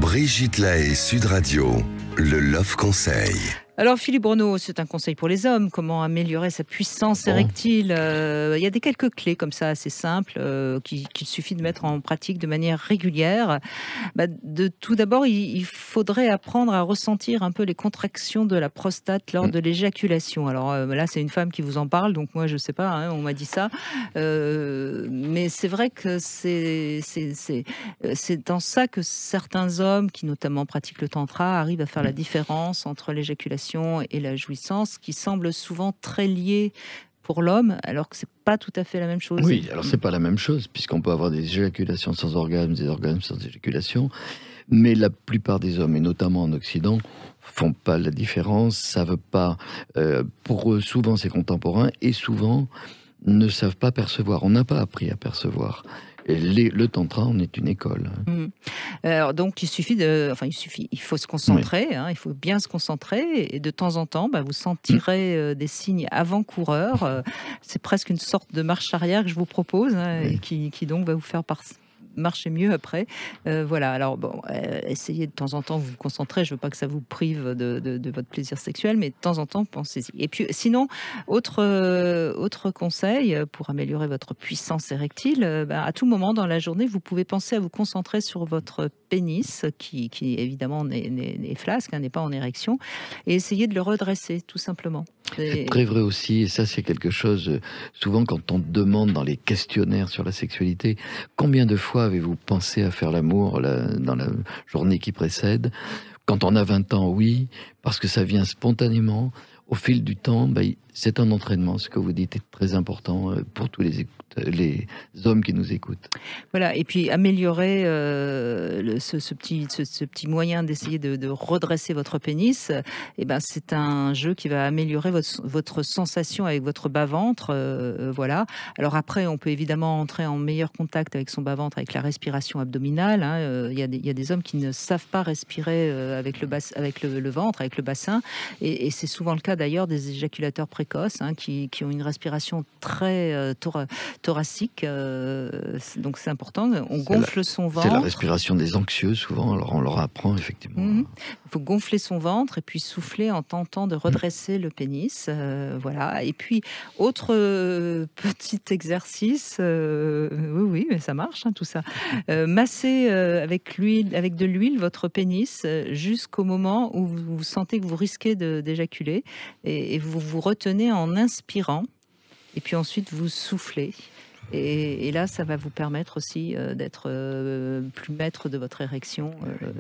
Brigitte Lahaie, Sud Radio, le Love Conseil. Alors Philippe Bruno, c'est un conseil pour les hommes, comment améliorer sa puissance érectile. Il y a quelques clés comme ça assez simples qu'il suffit de mettre en pratique de manière régulière. Tout d'abord, il faudrait apprendre à ressentir un peu les contractions de la prostate lors de l'éjaculation. Alors là, c'est une femme qui vous en parle, donc moi je sais pas, hein, on m'a dit ça. Mais c'est vrai que c'est dans ça que certains hommes qui notamment pratiquent le tantra arrivent à faire la différence entre l'éjaculation et la jouissance, qui semble souvent très liée pour l'homme, alors que c'est pas tout à fait la même chose. Oui, alors c'est pas la même chose, puisqu'on peut avoir des éjaculations sans orgasme, des orgasmes sans éjaculation, mais la plupart des hommes, et notamment en Occident, font pas la différence, savent pas, pour eux, souvent c'est contemporain, et souvent ne savent pas percevoir, on n'a pas appris à percevoir. Et le tantra en est une école. Alors donc il faut se concentrer, oui. Il faut bien se concentrer et de temps en temps, vous sentirez des signes avant-coureurs. C'est presque une sorte de marche arrière que je vous propose, et qui donc va vous faire marcher mieux après. Voilà, alors essayez de temps en temps de vous concentrer, je veux pas que ça vous prive de votre plaisir sexuel, mais de temps en temps, pensez-y. Et puis sinon, autre conseil pour améliorer votre puissance érectile, à tout moment dans la journée, vous pouvez penser à vous concentrer sur votre pénis, qui évidemment est flasque, n'est pas en érection, et essayer de le redresser, tout simplement. C'est très vrai aussi, et ça c'est quelque chose, souvent quand on demande dans les questionnaires sur la sexualité, combien de fois avez-vous pensé à faire l'amour dans la journée qui précède? Quand on a 20 ans, oui, parce que ça vient spontanément. Au fil du temps, c'est un entraînement. Ce que vous dites est très important pour tous les hommes qui nous écoutent. Voilà, et puis améliorer ce petit moyen d'essayer de redresser votre pénis, c'est un jeu qui va améliorer votre sensation avec votre bas-ventre. Voilà. Alors après, on peut évidemment entrer en meilleur contact avec son bas-ventre, avec la respiration abdominale. Il y a des hommes qui ne savent pas respirer avec le ventre, avec le bassin. Et c'est souvent le cas d'ailleurs des éjaculateurs précoces qui ont une respiration très thoracique. Donc c'est important. On gonfle son ventre. C'est la respiration des anxieux souvent, alors on leur apprend effectivement. Il faut gonfler son ventre et puis souffler en tentant de redresser le pénis. Voilà. Et puis, autre petit exercice, oui, mais ça marche tout ça. Masser avec de l'huile votre pénis jusqu'au moment où vous sentez que vous risquez d'éjaculer et vous vous retenez en inspirant et puis ensuite vous soufflez. Et là, ça va vous permettre aussi d'être plus maître de votre érection.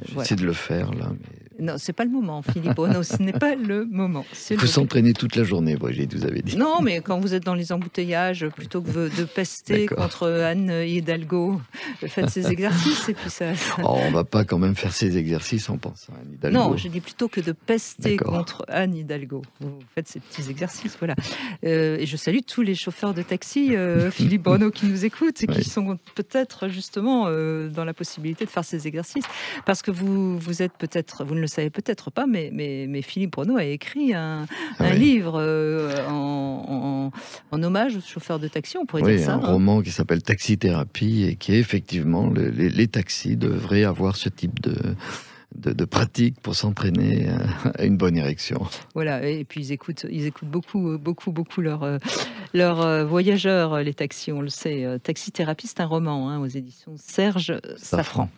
J'essaie de le faire, là. Mais... Non, c'est pas le moment, Philippe. Non, ce n'est pas le moment. Il faut s'entraîner toute la journée, Brigitte, vous avez dit. Non, mais quand vous êtes dans les embouteillages, plutôt que de pester contre Anne Hidalgo, faites ces exercices et puis ça... on va pas quand même faire ces exercices en pensant à Anne Hidalgo. Non, je dis plutôt que de pester contre Anne Hidalgo. Vous faites ces petits exercices, voilà. Et je salue tous les chauffeurs de taxi, Philippe Bruno, qui nous écoutent et qui sont peut-être justement dans la possibilité de faire ces exercices. Parce que vous êtes peut-être, vous ne le savez peut-être pas, mais Philippe Bruno a écrit un livre en hommage aux chauffeurs de taxi, on pourrait dire ça. Un roman qui s'appelle Taxithérapie et qui est effectivement, les taxis devraient avoir ce type de pratique pour s'entraîner à une bonne érection. Voilà, et puis ils écoutent beaucoup leurs voyageurs, les taxis, on le sait. Taxithérapie, c'est un roman aux éditions Serge Safran.